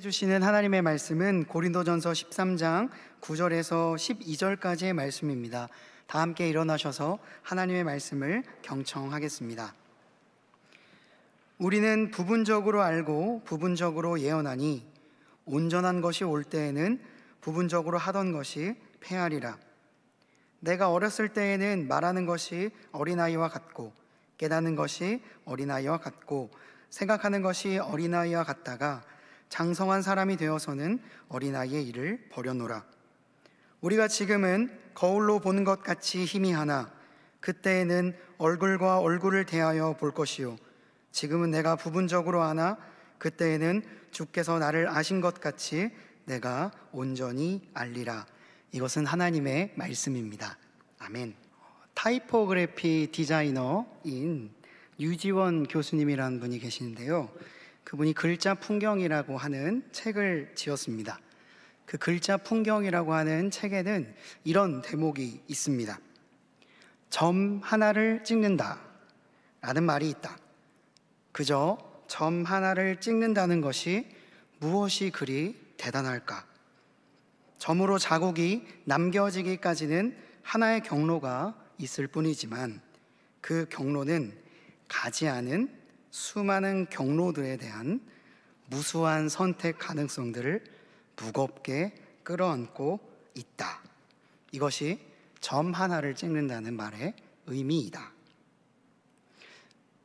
주시는 하나님의 말씀은 고린도전서 13장 9절에서 12절까지의 말씀입니다. 다 함께 일어나셔서 하나님의 말씀을 경청하겠습니다. 우리는 부분적으로 알고 부분적으로 예언하니 온전한 것이 올 때에는 부분적으로 하던 것이 패하리라. 내가 어렸을 때에는 말하는 것이 어린아이와 같고 깨닫는 것이 어린아이와 같고 생각하는 것이 어린아이와 같다가 장성한 사람이 되어서는 어린아이의 일을 버려노라. 우리가 지금은 거울로 보는 것 같이 희미하나 그때에는 얼굴과 얼굴을 대하여 볼 것이요 지금은 내가 부분적으로 아나 그때에는 주께서 나를 아신 것 같이 내가 온전히 알리라. 이것은 하나님의 말씀입니다. 아멘. 타이포그래피 디자이너인 유지원 교수님이라는 분이 계시는데요, 그분이 글자 풍경이라고 하는 책을 지었습니다. 그 글자 풍경이라고 하는 책에는 이런 대목이 있습니다. 점 하나를 찍는다 라는 말이 있다. 그저 점 하나를 찍는다는 것이 무엇이 그리 대단할까? 점으로 자국이 남겨지기까지는 하나의 경로가 있을 뿐이지만 그 경로는 가지 않은 수많은 경로들에 대한 무수한 선택 가능성들을 무겁게 끌어안고 있다. 이것이 점 하나를 찍는다는 말의 의미이다.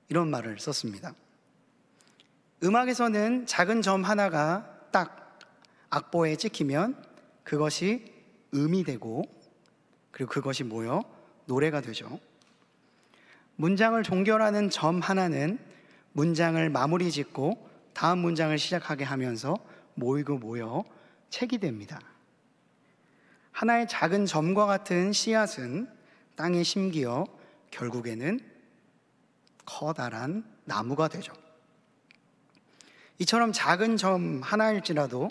이런 말을 썼습니다. 음악에서는 작은 점 하나가 딱 악보에 찍히면 그것이 음이 되고 그리고 그것이 모여 노래가 되죠. 문장을 종결하는 점 하나는 문장을 마무리 짓고 다음 문장을 시작하게 하면서 모이고 모여 책이 됩니다. 하나의 작은 점과 같은 씨앗은 땅에 심기어 결국에는 커다란 나무가 되죠. 이처럼 작은 점 하나일지라도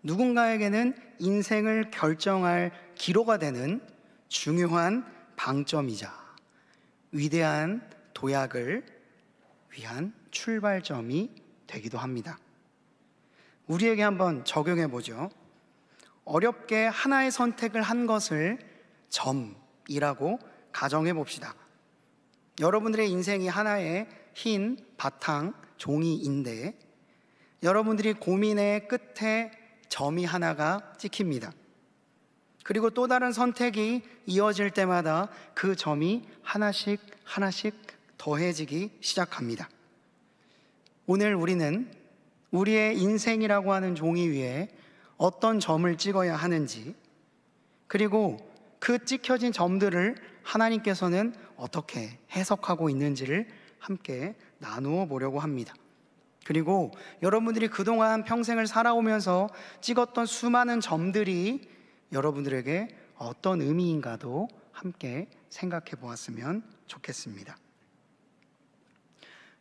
누군가에게는 인생을 결정할 기로가 되는 중요한 방점이자 위대한 도약을 위한 출발점이 되기도 합니다. 우리에게 한번 적용해 보죠. 어렵게 하나의 선택을 한 것을 점이라고 가정해 봅시다. 여러분들의 인생이 하나의 흰 바탕 종이인데 여러분들이 고민의 끝에 점이 하나가 찍힙니다. 그리고 또 다른 선택이 이어질 때마다 그 점이 하나씩 더해지기 시작합니다. 오늘 우리는 우리의 인생이라고 하는 종이 위에 어떤 점을 찍어야 하는지, 그리고 그 찍혀진 점들을 하나님께서는 어떻게 해석하고 있는지를 함께 나누어 보려고 합니다. 그리고 여러분들이 그동안 평생을 살아오면서 찍었던 수많은 점들이 여러분들에게 어떤 의미인가도 함께 생각해 보았으면 좋겠습니다.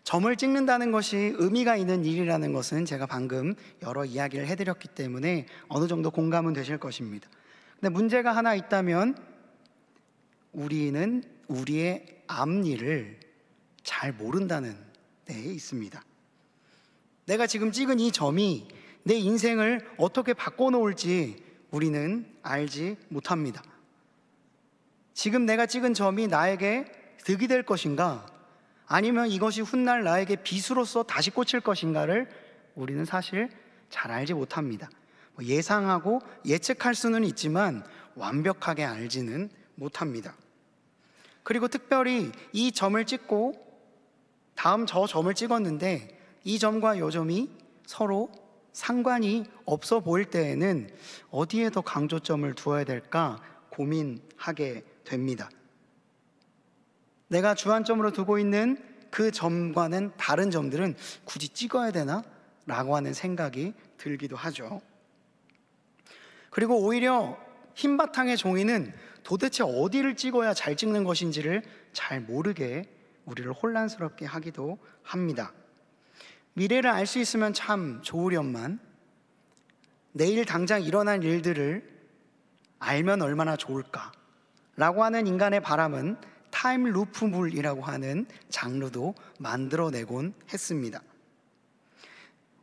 점을 찍는다는 것이 의미가 있는 일이라는 것은 제가 방금 여러 이야기를 해드렸기 때문에 어느 정도 공감은 되실 것입니다. 근데 문제가 하나 있다면 우리는 우리의 앞일을 잘 모른다는 데에 있습니다. 내가 지금 찍은 이 점이 내 인생을 어떻게 바꿔놓을지 우리는 알지 못합니다. 지금 내가 찍은 점이 나에게 득이 될 것인가, 아니면 이것이 훗날 나에게 빗으로서 다시 꽂힐 것인가를 우리는 사실 잘 알지 못합니다. 예상하고 예측할 수는 있지만 완벽하게 알지는 못합니다. 그리고 특별히 이 점을 찍고 다음 저 점을 찍었는데 이 점과 이 점이 서로 상관이 없어 보일 때에는 어디에 더 강조점을 두어야 될까 고민하게 됩니다. 내가 주안점으로 두고 있는 그 점과는 다른 점들은 굳이 찍어야 되나? 라고 하는 생각이 들기도 하죠. 그리고 오히려 흰 바탕의 종이는 도대체 어디를 찍어야 잘 찍는 것인지를 잘 모르게 우리를 혼란스럽게 하기도 합니다. 미래를 알 수 있으면 참 좋으련만 내일 당장 일어날 일들을 알면 얼마나 좋을까 라고 하는 인간의 바람은 타임루프물이라고 하는 장르도 만들어내곤 했습니다.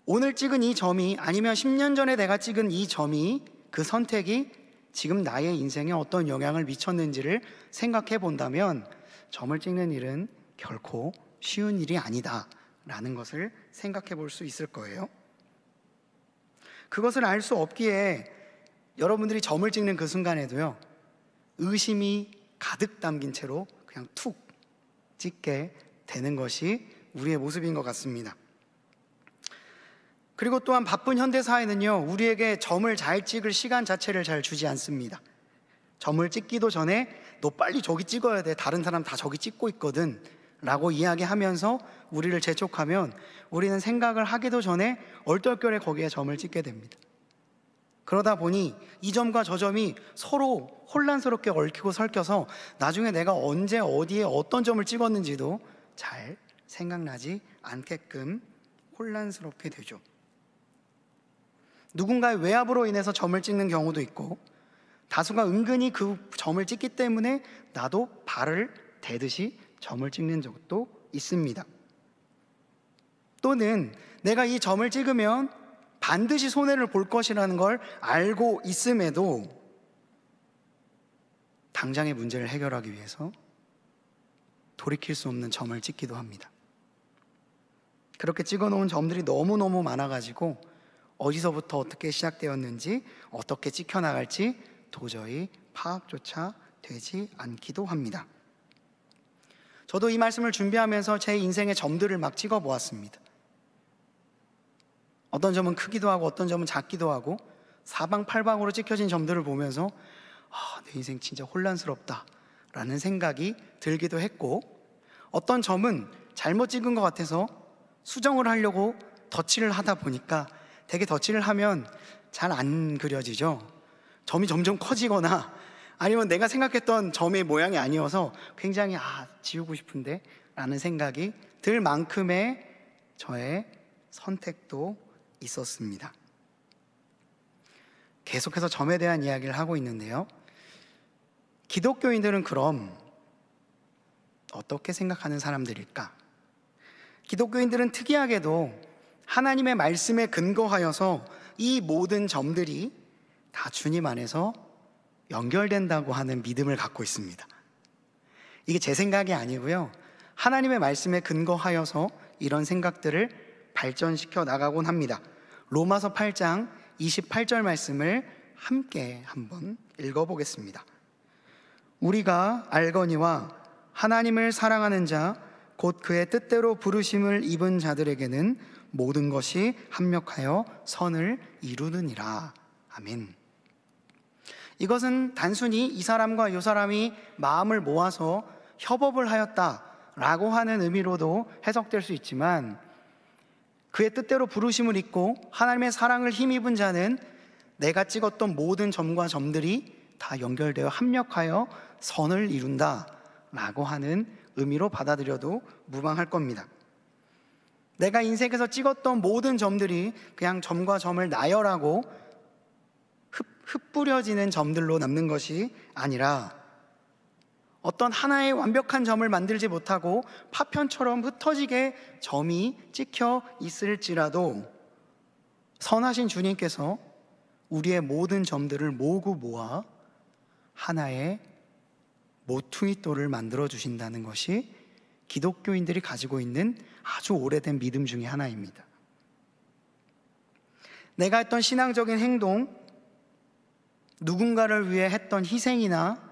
오늘 찍은 이 점이, 아니면 10년 전에 내가 찍은 이 점이, 그 선택이 지금 나의 인생에 어떤 영향을 미쳤는지를 생각해 본다면 점을 찍는 일은 결코 쉬운 일이 아니다 라는 것을 생각해 볼 수 있을 거예요. 그것을 알 수 없기에 여러분들이 점을 찍는 그 순간에도요, 의심이 가득 담긴 채로 그냥 툭 찍게 되는 것이 우리의 모습인 것 같습니다. 그리고 또한 바쁜 현대사회는요, 우리에게 점을 잘 찍을 시간 자체를 잘 주지 않습니다. 점을 찍기도 전에 너 빨리 저기 찍어야 돼, 다른 사람 다 저기 찍고 있거든 라고 이야기하면서 우리를 재촉하면 우리는 생각을 하기도 전에 얼떨결에 거기에 점을 찍게 됩니다. 그러다 보니 이 점과 저 점이 서로 혼란스럽게 얽히고 설켜서 나중에 내가 언제 어디에 어떤 점을 찍었는지도 잘 생각나지 않게끔 혼란스럽게 되죠. 누군가의 외압으로 인해서 점을 찍는 경우도 있고, 다수가 은근히 그 점을 찍기 때문에 나도 발을 대듯이 점을 찍는 적도 있습니다. 또는 내가 이 점을 찍으면 반드시 손해를 볼 것이라는 걸 알고 있음에도 당장의 문제를 해결하기 위해서 돌이킬 수 없는 점을 찍기도 합니다. 그렇게 찍어놓은 점들이 너무너무 많아가지고 어디서부터 어떻게 시작되었는지, 어떻게 찍혀나갈지 도저히 파악조차 되지 않기도 합니다. 저도 이 말씀을 준비하면서 제 인생의 점들을 막 찍어보았습니다. 어떤 점은 크기도 하고 어떤 점은 작기도 하고 사방팔방으로 찍혀진 점들을 보면서 내 인생 진짜 혼란스럽다 라는 생각이 들기도 했고, 어떤 점은 잘못 찍은 것 같아서 수정을 하려고 덧칠을 하다 보니까 되게 덧칠을 하면 잘 안 그려지죠. 점이 점점 커지거나 아니면 내가 생각했던 점의 모양이 아니어서 굉장히 지우고 싶은데 라는 생각이 들 만큼의 저의 선택도 있었습니다. 계속해서 점에 대한 이야기를 하고 있는데요, 기독교인들은 그럼 어떻게 생각하는 사람들일까? 기독교인들은 특이하게도 하나님의 말씀에 근거하여서 이 모든 점들이 다 주님 안에서 연결된다고 하는 믿음을 갖고 있습니다. 이게 제 생각이 아니고요, 하나님의 말씀에 근거하여서 이런 생각들을 발전시켜 나가곤 합니다. 로마서 8장 28절 말씀을 함께 한번 읽어보겠습니다. 우리가 알거니와 하나님을 사랑하는 자 곧 그의 뜻대로 부르심을 입은 자들에게는 모든 것이 합력하여 선을 이루느니라. 아멘. 이것은 단순히 이 사람과 이 사람이 마음을 모아서 협업을 하였다라고 하는 의미로도 해석될 수 있지만, 그의 뜻대로 부르심을 입고 하나님의 사랑을 힘입은 자는 내가 찍었던 모든 점과 점들이 다 연결되어 합력하여 선을 이룬다 라고 하는 의미로 받아들여도 무방할 겁니다. 내가 인생에서 찍었던 모든 점들이 그냥 점과 점을 나열하고 흩뿌려지는 점들로 남는 것이 아니라, 어떤 하나의 완벽한 점을 만들지 못하고 파편처럼 흩어지게 점이 찍혀 있을지라도 선하신 주님께서 우리의 모든 점들을 모으고 모아 하나의 모퉁이돌을 만들어 주신다는 것이 기독교인들이 가지고 있는 아주 오래된 믿음 중에 하나입니다. 내가 했던 신앙적인 행동, 누군가를 위해 했던 희생이나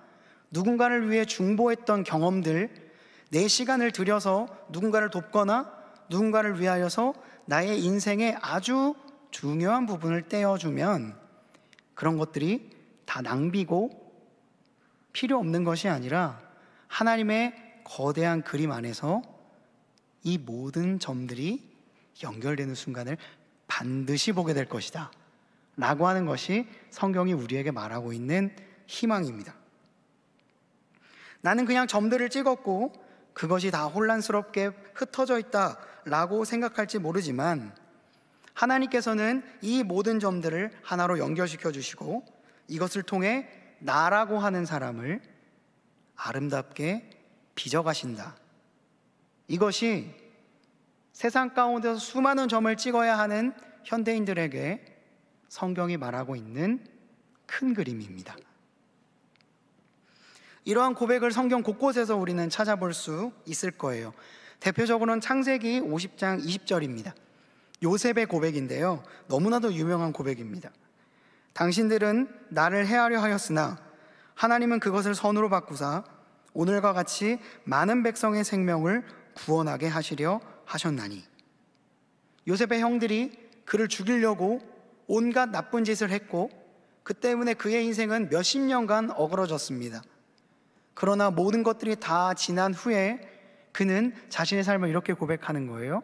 누군가를 위해 중보했던 경험들, 내 시간을 들여서 누군가를 돕거나 누군가를 위하여서 나의 인생의 아주 중요한 부분을 떼어주면 그런 것들이 다 낭비고 필요 없는 것이 아니라 하나님의 거대한 그림 안에서 이 모든 점들이 연결되는 순간을 반드시 보게 될 것이다 라고 하는 것이 성경이 우리에게 말하고 있는 희망입니다. 나는 그냥 점들을 찍었고 그것이 다 혼란스럽게 흩어져 있다 라고 생각할지 모르지만, 하나님께서는 이 모든 점들을 하나로 연결시켜 주시고 이것을 통해 나라고 하는 사람을 아름답게 빚어가신다. 이것이 세상 가운데서 수많은 점을 찍어야 하는 현대인들에게 성경이 말하고 있는 큰 그림입니다. 이러한 고백을 성경 곳곳에서 우리는 찾아볼 수 있을 거예요. 대표적으로는 창세기 50장 20절입니다. 요셉의 고백인데요, 너무나도 유명한 고백입니다. 당신들은 나를 해하려 하였으나 하나님은 그것을 선으로 바꾸사 오늘과 같이 많은 백성의 생명을 구원하게 하시려 하셨나니. 요셉의 형들이 그를 죽이려고 온갖 나쁜 짓을 했고 그 때문에 그의 인생은 몇십 년간 어그러졌습니다. 그러나 모든 것들이 다 지난 후에 그는 자신의 삶을 이렇게 고백하는 거예요.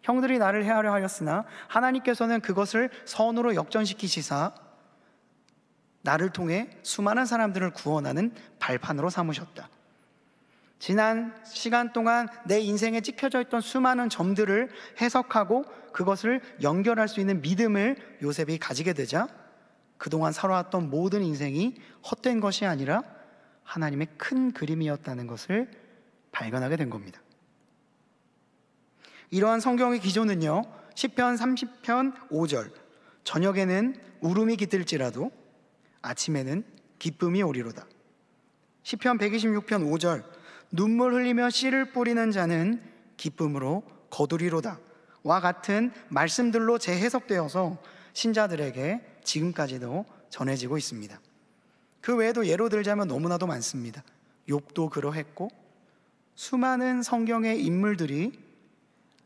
형들이 나를 해하려 하였으나 하나님께서는 그것을 선으로 역전시키시사 나를 통해 수많은 사람들을 구원하는 발판으로 삼으셨다. 지난 시간 동안 내 인생에 찍혀져 있던 수많은 점들을 해석하고 그것을 연결할 수 있는 믿음을 요셉이 가지게 되자 그동안 살아왔던 모든 인생이 헛된 것이 아니라 하나님의 큰 그림이었다는 것을 발견하게 된 겁니다. 이러한 성경의 기조는요, 시편 30편 5절 저녁에는 울음이 깃들지라도 아침에는 기쁨이 오리로다. 시편 126편 5절 눈물 흘리며 씨를 뿌리는 자는 기쁨으로 거두리로다 와 같은 말씀들로 재해석되어서 신자들에게 지금까지도 전해지고 있습니다. 그 외에도 예로 들자면 너무나도 많습니다. 욥도 그러했고 수많은 성경의 인물들이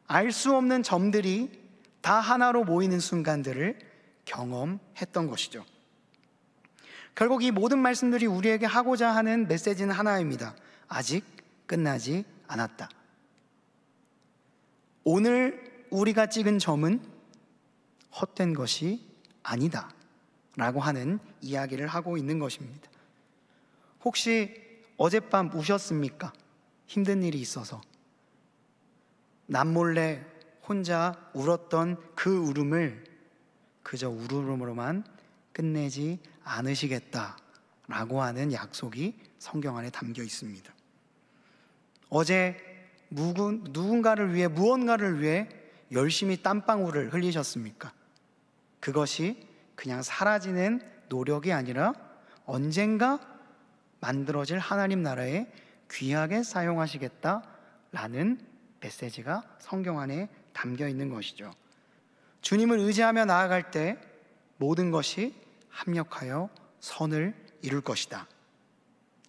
알 수 없는 점들이 다 하나로 모이는 순간들을 경험했던 것이죠. 결국 이 모든 말씀들이 우리에게 하고자 하는 메시지는 하나입니다. 아직 끝나지 않았다. 오늘 우리가 찍은 점은 헛된 것이 아니다 라고 하는 이야기를 하고 있는 것입니다. 혹시 어젯밤 우셨습니까? 힘든 일이 있어서 남몰래 혼자 울었던 그 울음을 그저 울음으로만 끝내지 않으시겠다라고 하는 약속이 성경 안에 담겨 있습니다. 어제 누군가를 위해 무언가를 위해 열심히 땀방울을 흘리셨습니까? 그것이 그냥 사라지는 노력이 아니라 언젠가 만들어질 하나님 나라에 귀하게 사용하시겠다라는 메시지가 성경 안에 담겨 있는 것이죠. 주님을 의지하며 나아갈 때 모든 것이 합력하여 선을 이룰 것이다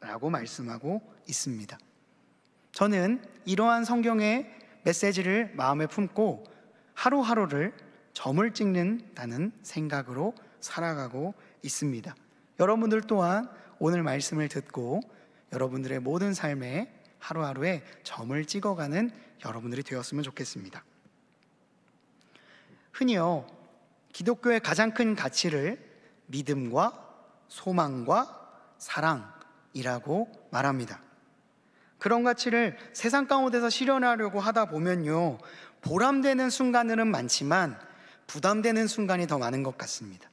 라고 말씀하고 있습니다. 저는 이러한 성경의 메시지를 마음에 품고 하루하루를 점을 찍는다는 생각으로 살아가고 있습니다. 여러분들 또한 오늘 말씀을 듣고 여러분들의 모든 삶에 하루하루에 점을 찍어가는 여러분들이 되었으면 좋겠습니다. 흔히요, 기독교의 가장 큰 가치를 믿음과 소망과 사랑이라고 말합니다. 그런 가치를 세상 가운데서 실현하려고 하다 보면요, 보람되는 순간들은 많지만 부담되는 순간이 더 많은 것 같습니다.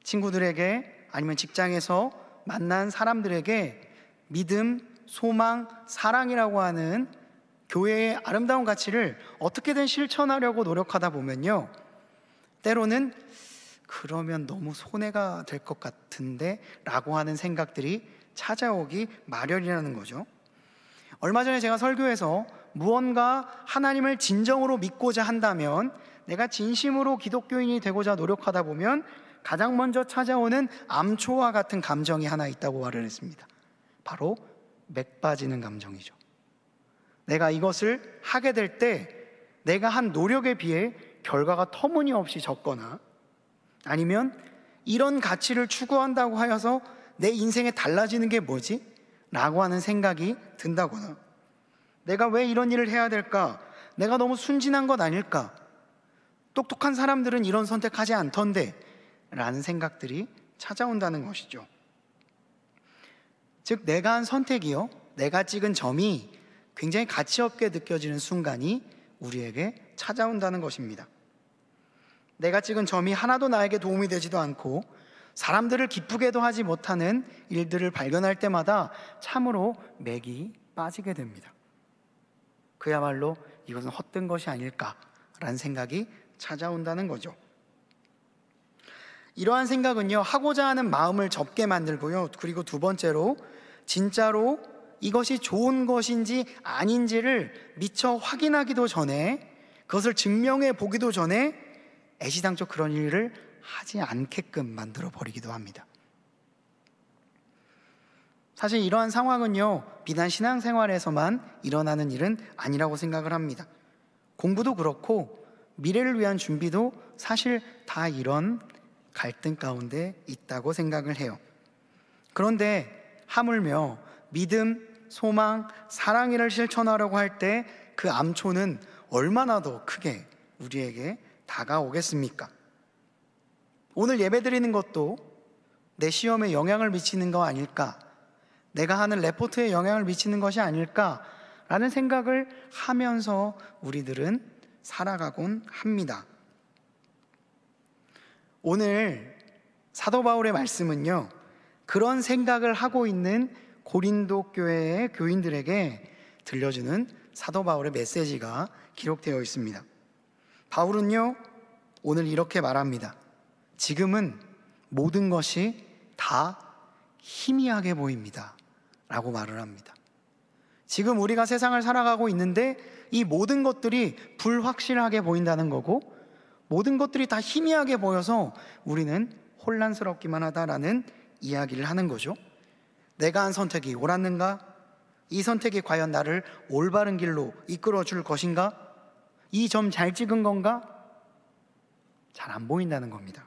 친구들에게 아니면 직장에서 만난 사람들에게 믿음, 소망, 사랑이라고 하는 교회의 아름다운 가치를 어떻게든 실천하려고 노력하다 보면요, 때로는 그러면 너무 손해가 될 것 같은데 라고 하는 생각들이 찾아오기 마련이라는 거죠. 얼마 전에 제가 설교에서 무언가 하나님을 진정으로 믿고자 한다면, 내가 진심으로 기독교인이 되고자 노력하다 보면 가장 먼저 찾아오는 암초와 같은 감정이 하나 있다고 말을 했습니다. 바로 맥 빠지는 감정이죠. 내가 이것을 하게 될 때 내가 한 노력에 비해 결과가 터무니없이 적거나, 아니면 이런 가치를 추구한다고 하여서 내 인생에 달라지는 게 뭐지? 라고 하는 생각이 든다거나, 내가 왜 이런 일을 해야 될까? 내가 너무 순진한 것 아닐까? 똑똑한 사람들은 이런 선택하지 않던데 라는 생각들이 찾아온다는 것이죠. 즉, 내가 한 선택이요, 내가 찍은 점이 굉장히 가치없게 느껴지는 순간이 우리에게 찾아온다는 것입니다. 내가 찍은 점이 하나도 나에게 도움이 되지도 않고 사람들을 기쁘게도 하지 못하는 일들을 발견할 때마다 참으로 맥이 빠지게 됩니다. 그야말로 이것은 헛된 것이 아닐까라는 생각이 찾아온다는 거죠. 이러한 생각은요, 하고자 하는 마음을 접게 만들고요, 그리고 두 번째로 진짜로 이것이 좋은 것인지 아닌지를 미처 확인하기도 전에, 그것을 증명해 보기도 전에 애시당초 그런 일을 하지 않게끔 만들어 버리기도 합니다. 사실 이러한 상황은요, 비단 신앙생활에서만 일어나는 일은 아니라고 생각을 합니다. 공부도 그렇고 미래를 위한 준비도 사실 다 이런 갈등 가운데 있다고 생각을 해요. 그런데 하물며 믿음, 소망, 사랑을 실천하려고 할 때 그 암초는 얼마나 더 크게 우리에게 다가오겠습니까? 오늘 예배드리는 것도 내 시험에 영향을 미치는 거 아닐까, 내가 하는 레포트에 영향을 미치는 것이 아닐까라는 생각을 하면서 우리들은 살아가곤 합니다. 오늘 사도 바울의 말씀은요, 그런 생각을 하고 있는 고린도 교회의 교인들에게 들려주는 사도 바울의 메시지가 기록되어 있습니다. 바울은요, 오늘 이렇게 말합니다. 지금은 모든 것이 다 희미하게 보입니다 라고 말을 합니다. 지금 우리가 세상을 살아가고 있는데 이 모든 것들이 불확실하게 보인다는 거고, 모든 것들이 다 희미하게 보여서 우리는 혼란스럽기만 하다라는 이야기를 하는 거죠. 내가 한 선택이 옳았는가? 이 선택이 과연 나를 올바른 길로 이끌어 줄 것인가? 이 점 잘 찍은 건가? 잘 안 보인다는 겁니다.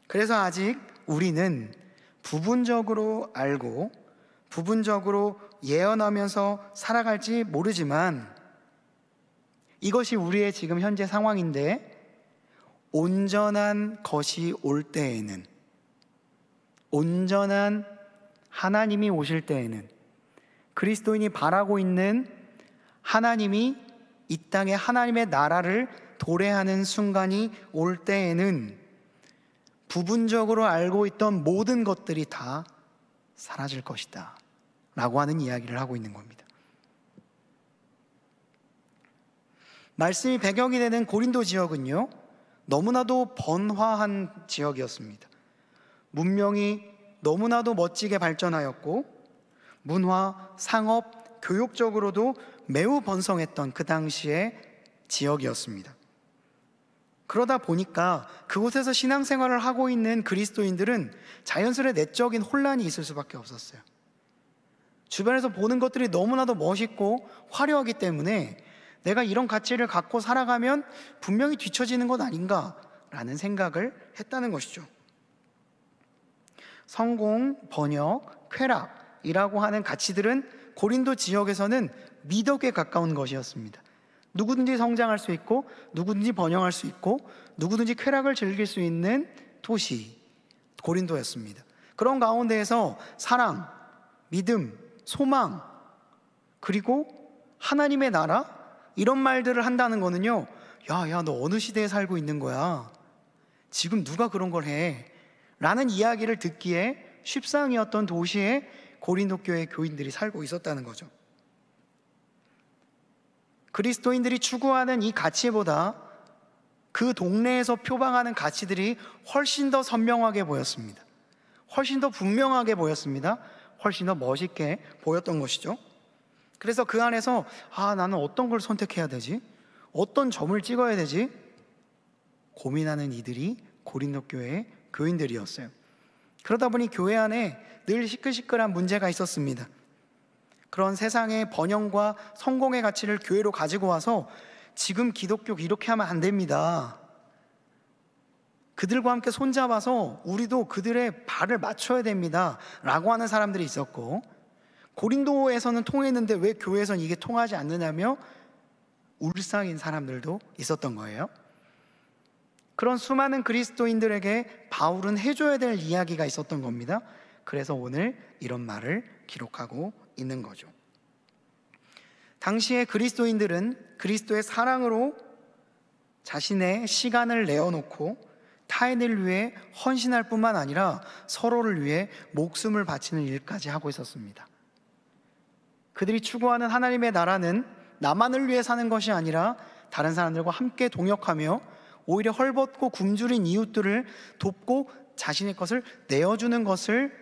그래서 아직 우리는 부분적으로 알고 부분적으로 예언하면서 살아갈지 모르지만, 이것이 우리의 지금 현재 상황인데 온전한 것이 올 때에는, 온전한 하나님이 오실 때에는, 그리스도인이 바라고 있는 하나님이 이 땅에 하나님의 나라를 도래하는 순간이 올 때에는 부분적으로 알고 있던 모든 것들이 다 사라질 것이다 라고 하는 이야기를 하고 있는 겁니다. 말씀이 배경이 되는 고린도 지역은요, 너무나도 번화한 지역이었습니다. 문명이 너무나도 멋지게 발전하였고 문화, 상업, 교육적으로도 매우 번성했던 그 당시의 지역이었습니다. 그러다 보니까 그곳에서 신앙생활을 하고 있는 그리스도인들은 자연스레 내적인 혼란이 있을 수밖에 없었어요. 주변에서 보는 것들이 너무나도 멋있고 화려하기 때문에 내가 이런 가치를 갖고 살아가면 분명히 뒤처지는 것 아닌가라는 생각을 했다는 것이죠. 성공, 번역, 쾌락이라고 하는 가치들은 고린도 지역에서는 미덕에 가까운 것이었습니다. 누구든지 성장할 수 있고 누구든지 번영할 수 있고 누구든지 쾌락을 즐길 수 있는 도시 고린도였습니다. 그런 가운데에서 사랑, 믿음, 소망, 그리고 하나님의 나라, 이런 말들을 한다는 거는요, 야, 너 어느 시대에 살고 있는 거야? 지금 누가 그런 걸 해? 라는 이야기를 듣기에 쉽상이었던 도시에 고린도 교회 교인들이 살고 있었다는 거죠. 그리스도인들이 추구하는 이 가치보다 그 동네에서 표방하는 가치들이 훨씬 더 선명하게 보였습니다. 훨씬 더 분명하게 보였습니다. 훨씬 더 멋있게 보였던 것이죠. 그래서 그 안에서 나는 어떤 걸 선택해야 되지? 어떤 점을 찍어야 되지? 고민하는 이들이 고린도 교회의 교인들이었어요. 그러다 보니 교회 안에 늘 시끌시끌한 문제가 있었습니다. 그런 세상의 번영과 성공의 가치를 교회로 가지고 와서 지금 기독교 이렇게 하면 안 됩니다. 그들과 함께 손잡아서 우리도 그들의 발을 맞춰야 됩니다 라고 하는 사람들이 있었고, 고린도에서는 통했는데 왜 교회에서는 이게 통하지 않느냐며 울상인 사람들도 있었던 거예요. 그런 수많은 그리스도인들에게 바울은 해줘야 될 이야기가 있었던 겁니다. 그래서 오늘 이런 말을 기록하고 있는 거죠. 당시의 그리스도인들은 그리스도의 사랑으로 자신의 시간을 내어놓고 타인을 위해 헌신할 뿐만 아니라 서로를 위해 목숨을 바치는 일까지 하고 있었습니다. 그들이 추구하는 하나님의 나라는 나만을 위해 사는 것이 아니라 다른 사람들과 함께 동역하며 오히려 헐벗고 굶주린 이웃들을 돕고 자신의 것을 내어주는 것을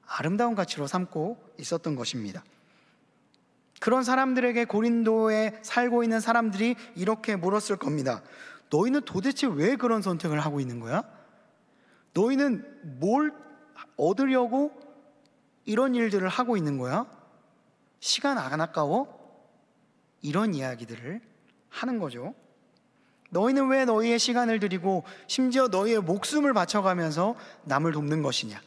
아름다운 가치로 삼고 있었던 것입니다. 그런 사람들에게 고린도에 살고 있는 사람들이 이렇게 물었을 겁니다. 너희는 도대체 왜 그런 선택을 하고 있는 거야? 너희는 뭘 얻으려고 이런 일들을 하고 있는 거야? 시간 안 아까워? 이런 이야기들을 하는 거죠. 너희는 왜 너희의 시간을 들이고 심지어 너희의 목숨을 바쳐가면서 남을 돕는 것이냐?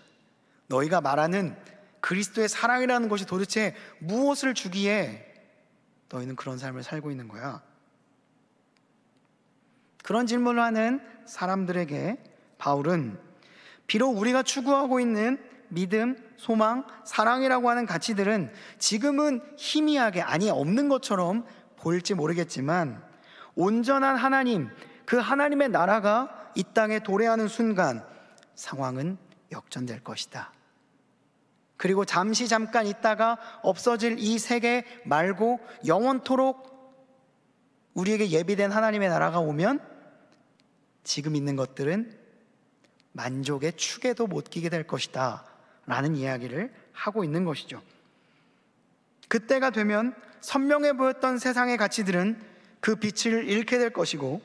너희가 말하는 그리스도의 사랑이라는 것이 도대체 무엇을 주기에 너희는 그런 삶을 살고 있는 거야? 그런 질문을 하는 사람들에게 바울은 비록 우리가 추구하고 있는 믿음, 소망, 사랑이라고 하는 가치들은 지금은 희미하게, 아니 없는 것처럼 보일지 모르겠지만 온전한 하나님, 그 하나님의 나라가 이 땅에 도래하는 순간 상황은 역전될 것이다. 그리고 잠깐 있다가 없어질 이 세계 말고 영원토록 우리에게 예비된 하나님의 나라가 오면 지금 있는 것들은 만족의 축에도 못 끼게 될 것이다 라는 이야기를 하고 있는 것이죠. 그때가 되면 선명해 보였던 세상의 가치들은 그 빛을 잃게 될 것이고,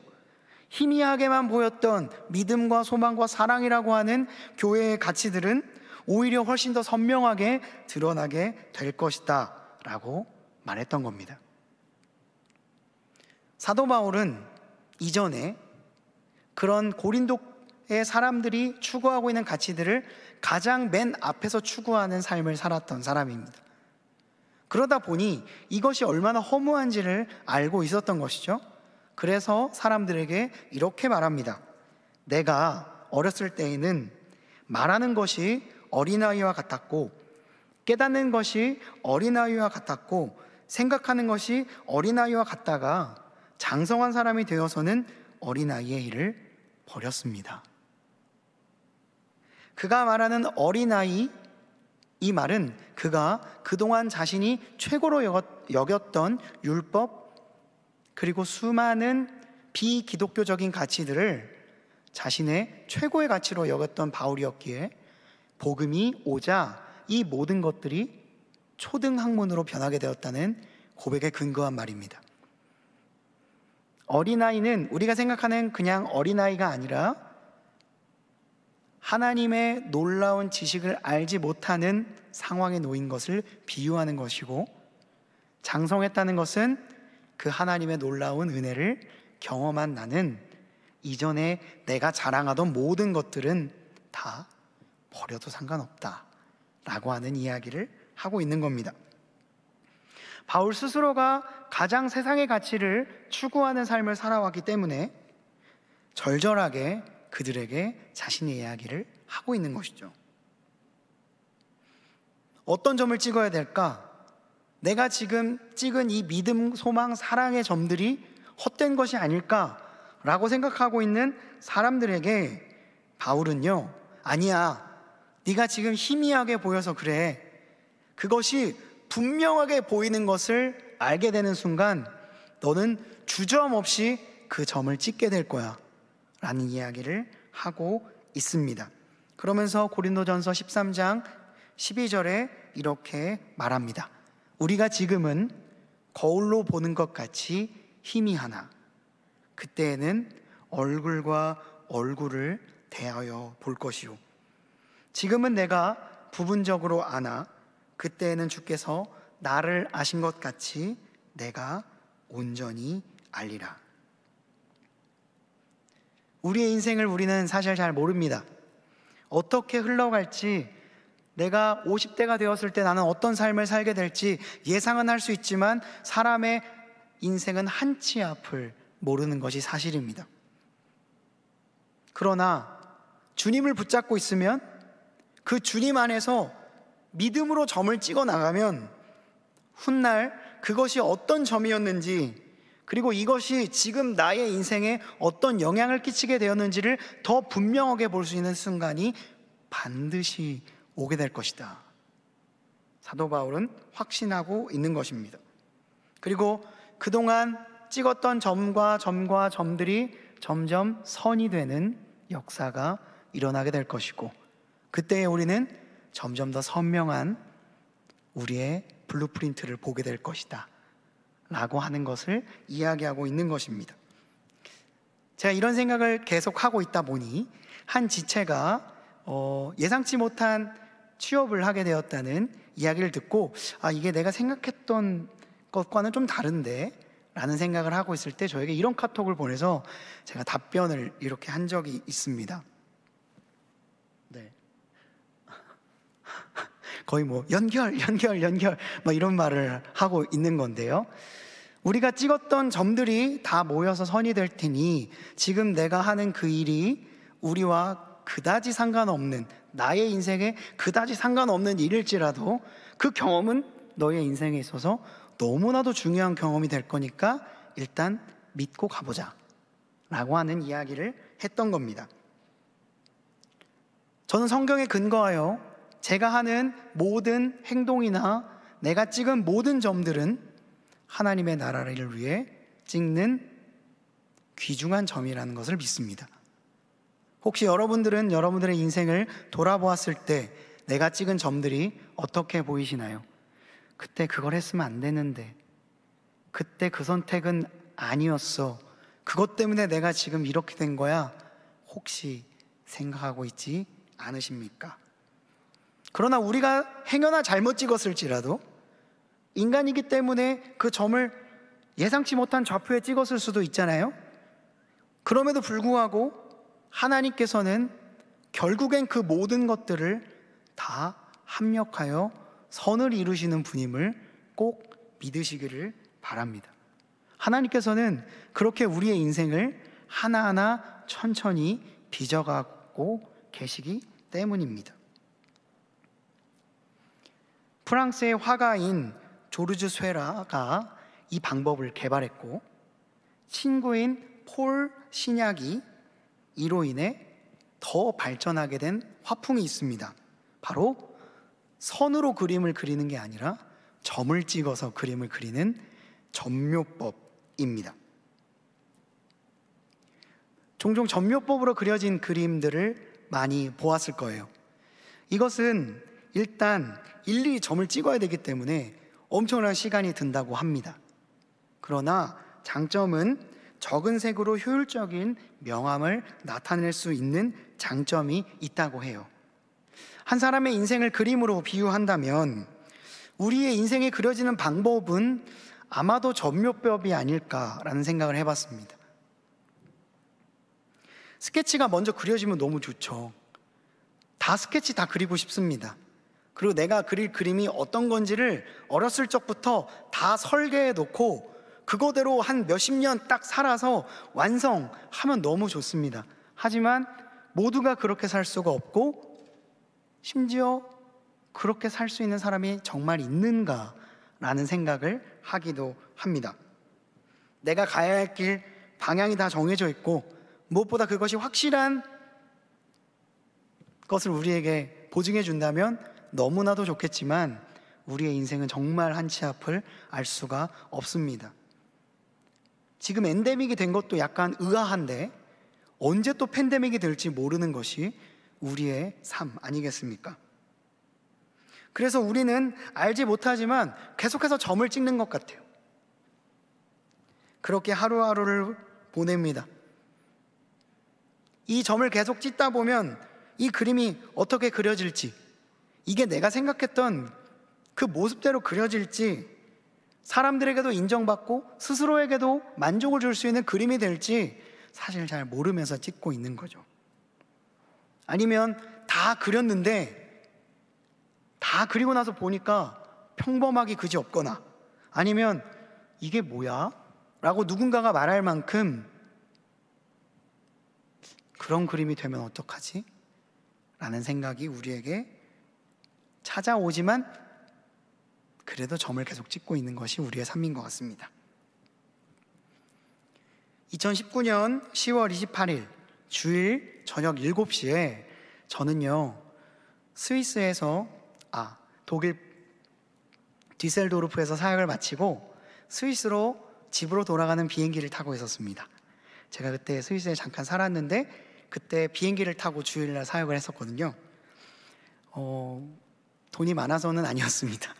희미하게만 보였던 믿음과 소망과 사랑이라고 하는 교회의 가치들은 오히려 훨씬 더 선명하게 드러나게 될 것이다 라고 말했던 겁니다. 사도 바울은 이전에 그런 고린도의 사람들이 추구하고 있는 가치들을 가장 맨 앞에서 추구하는 삶을 살았던 사람입니다. 그러다 보니 이것이 얼마나 허무한지를 알고 있었던 것이죠. 그래서 사람들에게 이렇게 말합니다. 내가 어렸을 때에는 말하는 것이 어린아이와 같았고, 깨닫는 것이 어린아이와 같았고, 생각하는 것이 어린아이와 같다가 장성한 사람이 되어서는 어린아이의 일을 버렸습니다. 그가 말하는 어린아이, 이 말은 그가 그동안 자신이 최고로 여겼던 율법, 그리고 수많은 비기독교적인 가치들을 자신의 최고의 가치로 여겼던 바울이었기에 복음이 오자 이 모든 것들이 초등학문으로 변하게 되었다는 고백에 근거한 말입니다. 어린아이는 우리가 생각하는 그냥 어린아이가 아니라 하나님의 놀라운 지식을 알지 못하는 상황에 놓인 것을 비유하는 것이고, 장성했다는 것은 그 하나님의 놀라운 은혜를 경험한 나는 이전에 내가 자랑하던 모든 것들은 다 버려도 상관없다 라고 하는 이야기를 하고 있는 겁니다. 바울 스스로가 가장 세상의 가치를 추구하는 삶을 살아왔기 때문에 절절하게 그들에게 자신의 이야기를 하고 있는 것이죠. 어떤 점을 찍어야 될까? 내가 지금 찍은 이 믿음, 소망, 사랑의 점들이 헛된 것이 아닐까라고 생각하고 있는 사람들에게 바울은요, 아니야, 네가 지금 희미하게 보여서 그래. 그것이 분명하게 보이는 것을 알게 되는 순간 너는 주저함없이 그 점을 찍게 될 거야 라는 이야기를 하고 있습니다. 그러면서 고린도전서 13장 12절에 이렇게 말합니다. 우리가 지금은 거울로 보는 것 같이 희미하나 그때에는 얼굴과 얼굴을 대하여 볼 것이요 지금은 내가 부분적으로 아나 그때에는 주께서 나를 아신 것 같이 내가 온전히 알리라. 우리의 인생을 우리는 사실 잘 모릅니다. 어떻게 흘러갈지, 내가 50대가 되었을 때 나는 어떤 삶을 살게 될지 예상은 할 수 있지만 사람의 인생은 한치 앞을 모르는 것이 사실입니다. 그러나 주님을 붙잡고 있으면 그 주님 안에서 믿음으로 점을 찍어 나가면 훗날 그것이 어떤 점이었는지, 그리고 이것이 지금 나의 인생에 어떤 영향을 끼치게 되었는지를 더 분명하게 볼 수 있는 순간이 반드시 오게 될 것이다. 사도 바울은 확신하고 있는 것입니다. 그리고 그동안 찍었던 점과 점들이 점점 선이 되는 역사가 일어나게 될 것이고, 그때에 우리는 점점 더 선명한 우리의 블루프린트를 보게 될 것이다 라고 하는 것을 이야기하고 있는 것입니다. 제가 이런 생각을 계속하고 있다 보니 한 지체가 예상치 못한 취업을 하게 되었다는 이야기를 듣고, 이게 내가 생각했던 것과는 좀 다른데 라는 생각을 하고 있을 때 저에게 이런 카톡을 보내서 제가 답변을 이렇게 한 적이 있습니다. 네. 거의 뭐 연결 뭐 이런 말을 하고 있는 건데요, 우리가 찍었던 점들이 다 모여서 선이 될 테니 지금 내가 하는 그 일이 우리와 그다지 상관없는, 나의 인생에 그다지 상관없는 일일지라도 그 경험은 너의 인생에 있어서 너무나도 중요한 경험이 될 거니까 일단 믿고 가보자 라고 하는 이야기를 했던 겁니다. 저는 성경에 근거하여 제가 하는 모든 행동이나 내가 찍은 모든 점들은 하나님의 나라를 위해 찍는 귀중한 점이라는 것을 믿습니다. 혹시 여러분들은 여러분들의 인생을 돌아보았을 때 내가 찍은 점들이 어떻게 보이시나요? 그때 그걸 했으면 안 되는데, 그때 그 선택은 아니었어, 그것 때문에 내가 지금 이렇게 된 거야, 혹시 생각하고 있지 않으십니까? 그러나 우리가 행여나 잘못 찍었을지라도 인간이기 때문에 그 점을 예상치 못한 좌표에 찍었을 수도 있잖아요. 그럼에도 불구하고 하나님께서는 결국엔 그 모든 것들을 다 합력하여 선을 이루시는 분임을 꼭 믿으시기를 바랍니다. 하나님께서는 그렇게 우리의 인생을 하나하나 천천히 빚어가고 계시기 때문입니다. 프랑스의 화가인 조르주 쇠라가 이 방법을 개발했고, 친구인 폴 시냐기 이로 인해 더 발전하게 된 화풍이 있습니다. 바로 선으로 그림을 그리는 게 아니라 점을 찍어서 그림을 그리는 점묘법입니다. 종종 점묘법으로 그려진 그림들을 많이 보았을 거예요. 이것은 일단 일일이 점을 찍어야 되기 때문에 엄청난 시간이 든다고 합니다. 그러나 장점은 적은 색으로 효율적인 명암을 나타낼 수 있는 장점이 있다고 해요. 한 사람의 인생을 그림으로 비유한다면 우리의 인생이 그려지는 방법은 아마도 점묘법이 아닐까라는 생각을 해봤습니다. 스케치가 먼저 그려지면 너무 좋죠. 다 스케치 다 그리고 싶습니다. 그리고 내가 그릴 그림이 어떤 건지를 어렸을 적부터 다 설계해 놓고 그거대로 한 몇십 년 딱 살아서 완성하면 너무 좋습니다. 하지만 모두가 그렇게 살 수가 없고, 심지어 그렇게 살 수 있는 사람이 정말 있는가라는 생각을 하기도 합니다. 내가 가야 할 길 방향이 다 정해져 있고 무엇보다 그것이 확실한 것을 우리에게 보증해 준다면 너무나도 좋겠지만 우리의 인생은 정말 한 치 앞을 알 수가 없습니다. 지금 엔데믹이 된 것도 약간 의아한데 언제 또 팬데믹이 될지 모르는 것이 우리의 삶 아니겠습니까? 그래서 우리는 알지 못하지만 계속해서 점을 찍는 것 같아요. 그렇게 하루하루를 보냅니다. 이 점을 계속 찍다 보면 이 그림이 어떻게 그려질지, 이게 내가 생각했던 그 모습대로 그려질지, 사람들에게도 인정받고 스스로에게도 만족을 줄 수 있는 그림이 될지 사실 잘 모르면서 찍고 있는 거죠. 아니면 다 그렸는데 다 그리고 나서 보니까 평범하기 그지없거나, 아니면 이게 뭐야? 라고 누군가가 말할 만큼 그런 그림이 되면 어떡하지? 라는 생각이 우리에게 찾아오지만 그래도 점을 계속 찍고 있는 것이 우리의 삶인 것 같습니다. 2019년 10월 28일 주일 저녁 7시에 저는요 스위스에서 독일 디셀도르프에서 사역을 마치고 스위스로 집으로 돌아가는 비행기를 타고 있었습니다. 제가 그때 스위스에 잠깐 살았는데 그때 비행기를 타고 주일날 사역을 했었거든요. 돈이 많아서는 아니었습니다.